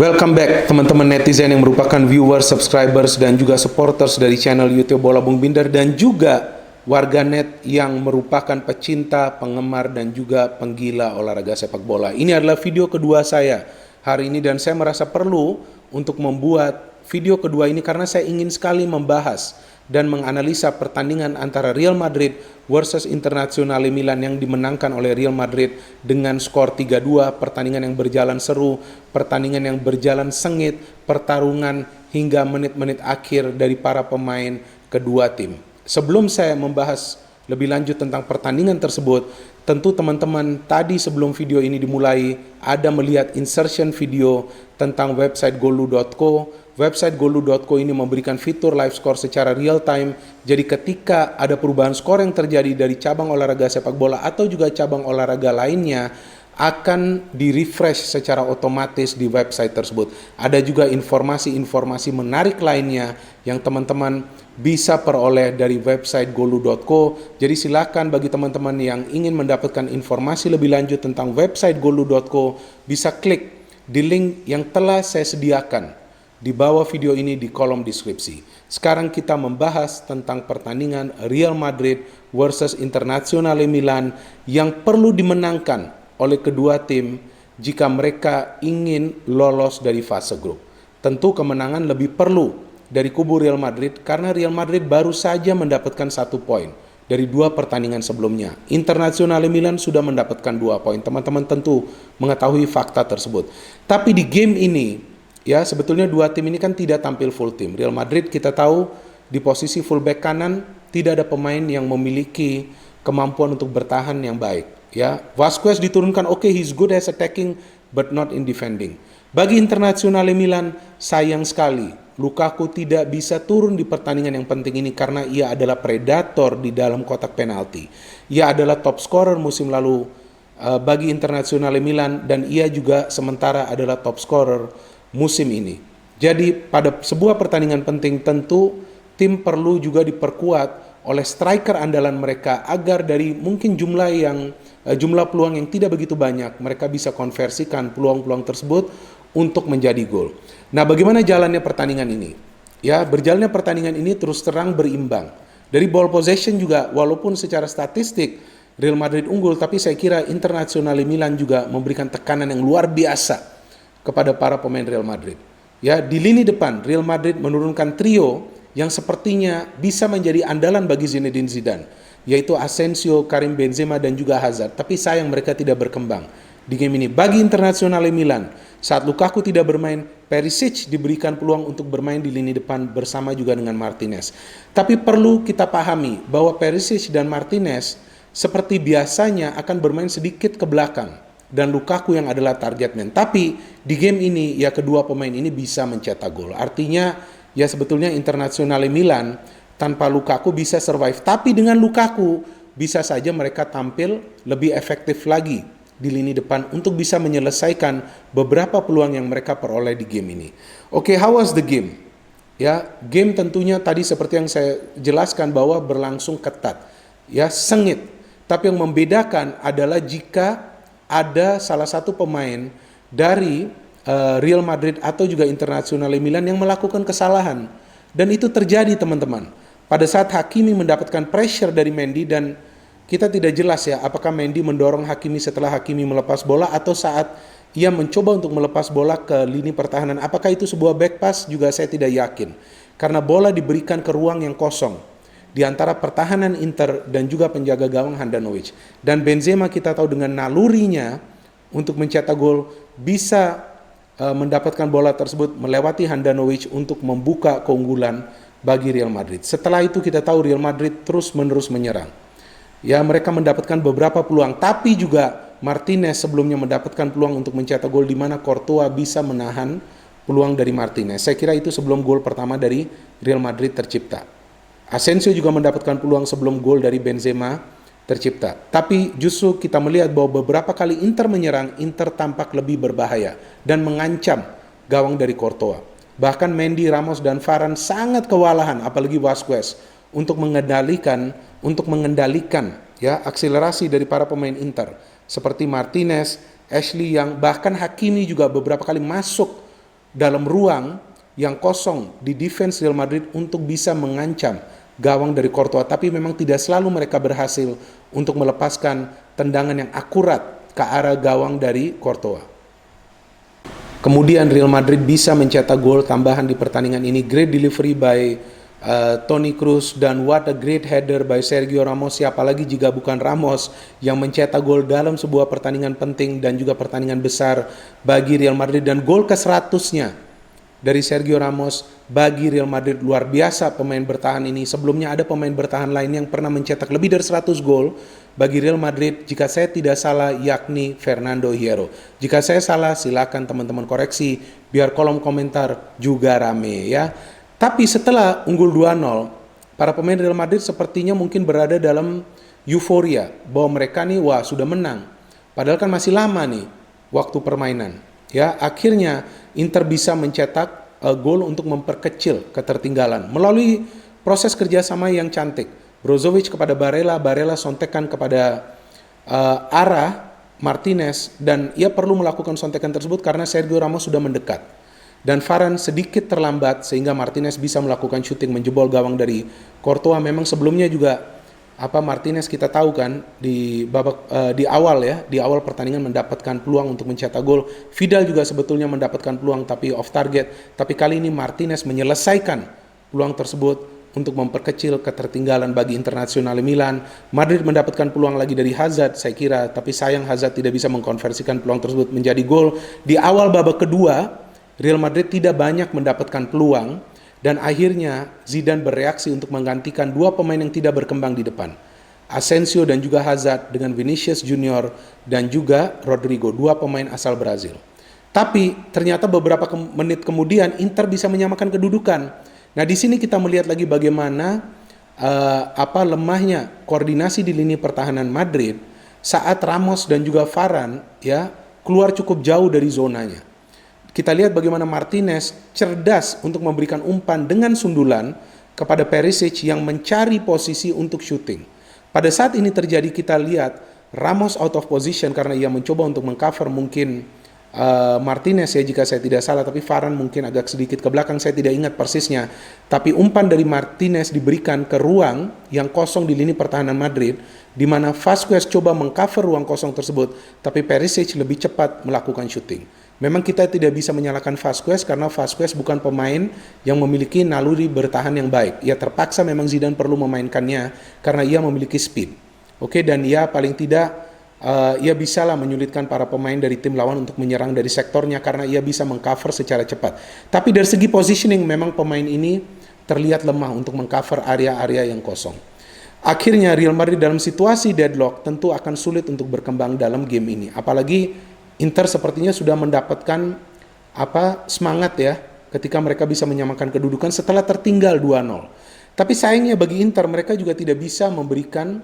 Welcome back teman-teman netizen yang merupakan viewers, subscribers, dan juga supporters dari channel YouTube Bola Bung Binder, dan juga warganet yang merupakan pecinta, penggemar, dan juga penggila olahraga sepak bola. Ini adalah video kedua saya hari ini dan saya merasa perlu untuk membuat video kedua ini karena saya ingin sekali membahas dan menganalisa pertandingan antara Real Madrid versus Internazionale Milan yang dimenangkan oleh Real Madrid dengan skor 3-2, pertandingan yang berjalan seru, pertandingan yang berjalan sengit, pertarungan hingga menit-menit akhir dari para pemain kedua tim. Sebelum saya membahas lebih lanjut tentang pertandingan tersebut, tentu teman-teman tadi sebelum video ini dimulai ada melihat insertion video tentang website golu.co. Website golu.co ini memberikan fitur live score secara real time. Jadi ketika ada perubahan skor yang terjadi dari cabang olahraga sepak bola atau juga cabang olahraga lainnya, akan di-refresh secara otomatis di website tersebut. Ada juga informasi-informasi menarik lainnya yang teman-teman bisa peroleh dari website golu.co. Jadi silakan bagi teman-teman yang ingin mendapatkan informasi lebih lanjut tentang website golu.co, bisa klik di link yang telah saya sediakan di bawah video ini di kolom deskripsi. Sekarang kita membahas tentang pertandingan Real Madrid versus Internazionale Milan yang perlu dimenangkan oleh kedua tim jika mereka ingin lolos dari fase grup. Tentu kemenangan lebih perlu dari kubu Real Madrid karena Real Madrid baru saja mendapatkan 1 poin dari 2 pertandingan sebelumnya. Internazionale Milan sudah mendapatkan 2 poin. Teman-teman tentu mengetahui fakta tersebut. Tapi di game ini, ya sebetulnya dua tim ini kan tidak tampil full tim. Real Madrid kita tahu di posisi fullback kanan tidak ada pemain yang memiliki kemampuan untuk bertahan yang baik. Ya, Vasquez diturunkan, oke, he's good as attacking but not in defending. Bagi Internazionale Milan, sayang sekali Lukaku tidak bisa turun di pertandingan yang penting ini karena ia adalah predator di dalam kotak penalti. Ia adalah top scorer musim lalu bagi Internazionale Milan dan ia juga sementara adalah top scorer musim ini. Jadi pada sebuah pertandingan penting tentu tim perlu juga diperkuat oleh striker andalan mereka agar dari mungkin jumlah peluang yang tidak begitu banyak mereka bisa konversikan peluang-peluang tersebut untuk menjadi gol. Nah, bagaimana jalannya pertandingan ini? Ya, berjalannya pertandingan ini terus terang berimbang. Dari ball possession juga walaupun secara statistik Real Madrid unggul, tapi saya kira Internazionale Milan juga memberikan tekanan yang luar biasa kepada para pemain Real Madrid. Ya, di lini depan Real Madrid menurunkan trio yang sepertinya bisa menjadi andalan bagi Zinedine Zidane, yaitu Asensio, Karim Benzema, dan juga Hazard. Tapi sayang mereka tidak berkembang di game ini. Bagi Internazionale Milan, saat Lukaku tidak bermain, Perisic diberikan peluang untuk bermain di lini depan bersama juga dengan Martinez. Tapi perlu kita pahami bahwa Perisic dan Martinez seperti biasanya akan bermain sedikit ke belakang dan Lukaku yang adalah target man. Tapi di game ini ya kedua pemain ini bisa mencetak gol. Artinya ya sebetulnya Internazionale Milan tanpa Lukaku bisa survive. Tapi dengan Lukaku bisa saja mereka tampil lebih efektif lagi di lini depan untuk bisa menyelesaikan beberapa peluang yang mereka peroleh di game ini. Oke, how was the game? Ya, game tentunya tadi seperti yang saya jelaskan bahwa berlangsung ketat. Ya, sengit. Tapi yang membedakan adalah jika ada salah satu pemain dari Real Madrid atau juga Internazionale Milan yang melakukan kesalahan. Dan itu terjadi teman-teman. Pada saat Hakimi mendapatkan pressure dari Mendy dan kita tidak jelas ya apakah Mendy mendorong Hakimi setelah Hakimi melepas bola atau saat ia mencoba untuk melepas bola ke lini pertahanan. Apakah itu sebuah back pass juga saya tidak yakin. Karena bola diberikan ke ruang yang kosong di antara pertahanan Inter dan juga penjaga gawang Handanovic. Dan Benzema kita tahu dengan nalurinya untuk mencetak gol bisa mendapatkan bola tersebut melewati Handanovic untuk membuka keunggulan bagi Real Madrid. Setelah itu kita tahu Real Madrid terus-menerus menyerang. Ya, mereka mendapatkan beberapa peluang, tapi juga Martinez sebelumnya mendapatkan peluang untuk mencetak gol di mana Courtois bisa menahan peluang dari Martinez. Saya kira itu sebelum gol pertama dari Real Madrid tercipta. Asensio juga mendapatkan peluang sebelum gol dari Benzema tercipta. Tapi justru kita melihat bahwa beberapa kali Inter menyerang, Inter tampak lebih berbahaya dan mengancam gawang dari Courtois. Bahkan Mendy, Ramos, dan Varane sangat kewalahan, apalagi Vasquez, untuk mengendalikan ya akselerasi dari para pemain Inter seperti Martinez, Ashley, yang bahkan Hakimi juga beberapa kali masuk dalam ruang yang kosong di defense Real Madrid untuk bisa mengancam gawang dari Courtois, tapi memang tidak selalu mereka berhasil untuk melepaskan tendangan yang akurat ke arah gawang dari Courtois. Kemudian Real Madrid bisa mencetak gol tambahan di pertandingan ini. Great delivery by Toni Kroos, dan what a great header by Sergio Ramos. Siapa lagi jika bukan Ramos yang mencetak gol dalam sebuah pertandingan penting dan juga pertandingan besar bagi Real Madrid. Dan gol ke-100-nya dari Sergio Ramos bagi Real Madrid. Luar biasa pemain bertahan ini. Sebelumnya ada pemain bertahan lain yang pernah mencetak lebih dari 100 gol bagi Real Madrid, jika saya tidak salah, yakni Fernando Hierro. Jika saya salah, silakan teman-teman koreksi, biar kolom komentar juga rame ya. Tapi setelah unggul 2-0, para pemain Real Madrid sepertinya mungkin berada dalam euforia bahwa mereka nih wah sudah menang. Padahal kan masih lama nih waktu permainan. Ya, akhirnya Inter bisa mencetak gol untuk memperkecil ketertinggalan melalui proses kerjasama yang cantik. Brozovic kepada Barella, Barella sontekan kepada arah Martinez, dan ia perlu melakukan sontekan tersebut karena Sergio Ramos sudah mendekat. Dan Varane sedikit terlambat sehingga Martinez bisa melakukan syuting menjebol gawang dari Courtois. Memang sebelumnya juga Martinez kita tahu kan di babak di awal pertandingan mendapatkan peluang untuk mencetak gol. Vidal juga sebetulnya mendapatkan peluang tapi off target. Tapi kali ini Martinez menyelesaikan peluang tersebut untuk memperkecil ketertinggalan bagi Internazionale Milan. Madrid mendapatkan peluang lagi dari Hazard saya kira, tapi sayang Hazard tidak bisa mengkonversikan peluang tersebut menjadi gol. Di awal babak kedua, Real Madrid tidak banyak mendapatkan peluang, dan akhirnya Zidane bereaksi untuk menggantikan dua pemain yang tidak berkembang di depan. Asensio dan juga Hazard dengan Vinicius Junior dan juga Rodrigo, dua pemain asal Brazil. Tapi ternyata beberapa menit kemudian Inter bisa menyamakan kedudukan. Nah, di sini kita melihat lagi bagaimana lemahnya koordinasi di lini pertahanan Madrid saat Ramos dan juga Varane ya keluar cukup jauh dari zonanya. Kita lihat bagaimana Martinez cerdas untuk memberikan umpan dengan sundulan kepada Perisic yang mencari posisi untuk syuting. Pada saat ini terjadi, kita lihat Ramos out of position karena ia mencoba untuk mengcover mungkin Martinez ya jika saya tidak salah, tapi Varane mungkin agak sedikit ke belakang, saya tidak ingat persisnya. Tapi umpan dari Martinez diberikan ke ruang yang kosong di lini pertahanan Madrid, di mana Vasquez coba mengcover ruang kosong tersebut, tapi Perisic lebih cepat melakukan syuting. Memang kita tidak bisa menyalahkan Vasquez karena Vasquez bukan pemain yang memiliki naluri bertahan yang baik. Ia terpaksa memang Zidane perlu memainkannya karena ia memiliki speed. Oke, dan ia paling tidak ia bisalah menyulitkan para pemain dari tim lawan untuk menyerang dari sektornya karena ia bisa mengcover secara cepat. Tapi dari segi positioning memang pemain ini terlihat lemah untuk mengcover area-area yang kosong. Akhirnya Real Madrid dalam situasi deadlock tentu akan sulit untuk berkembang dalam game ini. Apalagi Inter sepertinya sudah mendapatkan semangat ya ketika mereka bisa menyamakan kedudukan setelah tertinggal 2-0. Tapi sayangnya bagi Inter, mereka juga tidak bisa memberikan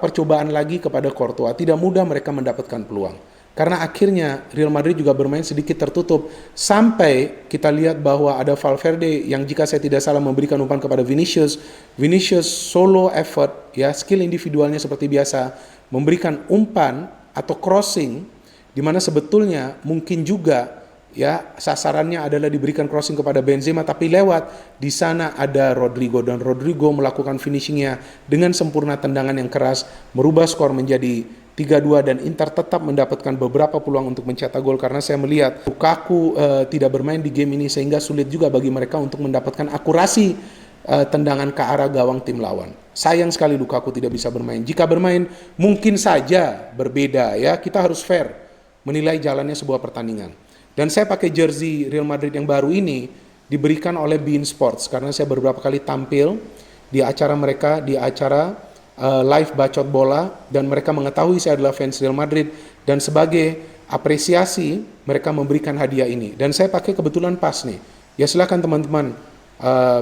percobaan lagi kepada Courtois. Tidak mudah mereka mendapatkan peluang. Karena akhirnya Real Madrid juga bermain sedikit tertutup sampai kita lihat bahwa ada Valverde yang jika saya tidak salah memberikan umpan kepada Vinicius. Vinicius solo effort ya, skill individualnya seperti biasa memberikan umpan atau crossing di mana sebetulnya mungkin juga ya sasarannya adalah diberikan crossing kepada Benzema, tapi lewat di sana ada Rodrigo, dan Rodrigo melakukan finishingnya dengan sempurna, tendangan yang keras merubah skor menjadi 3-2 dan Inter tetap mendapatkan beberapa peluang untuk mencetak gol karena saya melihat Lukaku tidak bermain di game ini sehingga sulit juga bagi mereka untuk mendapatkan akurasi tendangan ke arah gawang tim lawan. Sayang sekali Lukaku tidak bisa bermain. Jika bermain mungkin saja berbeda ya, kita harus fair menilai jalannya sebuah pertandingan. Dan saya pakai jersey Real Madrid yang baru ini diberikan oleh beIN Sports karena saya beberapa kali tampil di acara mereka, di acara live bacot bola, dan mereka mengetahui saya adalah fans Real Madrid, dan sebagai apresiasi mereka memberikan hadiah ini. Dan saya pakai kebetulan pas nih. Ya silakan teman-teman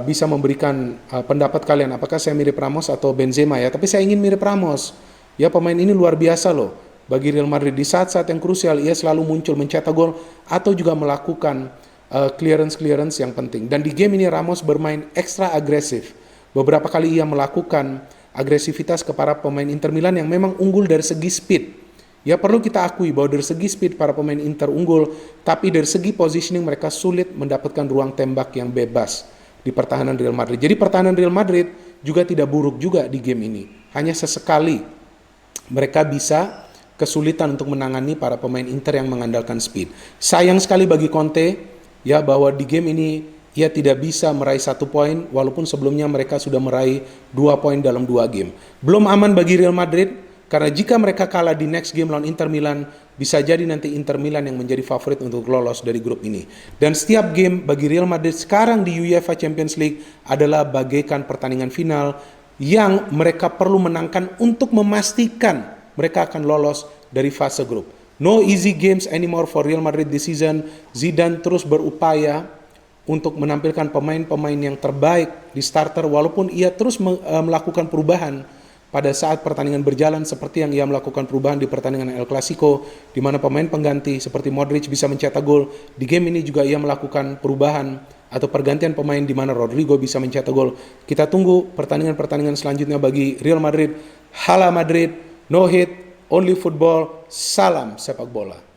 bisa memberikan pendapat kalian apakah saya mirip Ramos atau Benzema ya. Tapi saya ingin mirip Ramos. Ya, pemain ini luar biasa loh. Bagi Real Madrid di saat-saat yang krusial ia selalu muncul mencetak gol atau juga melakukan clearance yang penting. Dan di game ini Ramos bermain ekstra agresif. Beberapa kali ia melakukan agresivitas kepada pemain Inter Milan yang memang unggul dari segi speed. Ya perlu kita akui bahwa dari segi speed para pemain Inter unggul, tapi dari segi positioning mereka sulit mendapatkan ruang tembak yang bebas di pertahanan Real Madrid. Jadi pertahanan Real Madrid juga tidak buruk juga di game ini. Hanya sesekali mereka bisa kesulitan untuk menangani para pemain Inter yang mengandalkan speed. Sayang sekali bagi Conte ya bahwa di game ini ia tidak bisa meraih 1 poin walaupun sebelumnya mereka sudah meraih 2 poin dalam 2 game. Belum aman bagi Real Madrid karena jika mereka kalah di next game lawan Inter Milan, bisa jadi nanti Inter Milan yang menjadi favorit untuk lolos dari grup ini. Dan setiap game bagi Real Madrid sekarang di UEFA Champions League adalah bagaikan pertandingan final yang mereka perlu menangkan untuk memastikan mereka akan lolos dari fase grup. No easy games anymore for Real Madrid this season. Zidane terus berupaya untuk menampilkan pemain-pemain yang terbaik di starter walaupun ia terus melakukan perubahan pada saat pertandingan berjalan seperti yang ia melakukan perubahan di pertandingan El Clasico di mana pemain pengganti seperti Modric bisa mencetak gol. Di game ini juga ia melakukan perubahan atau pergantian pemain di mana Rodrigo bisa mencetak gol. Kita tunggu pertandingan-pertandingan selanjutnya bagi Real Madrid. Hala Madrid, no hit, only football, salam sepak bola.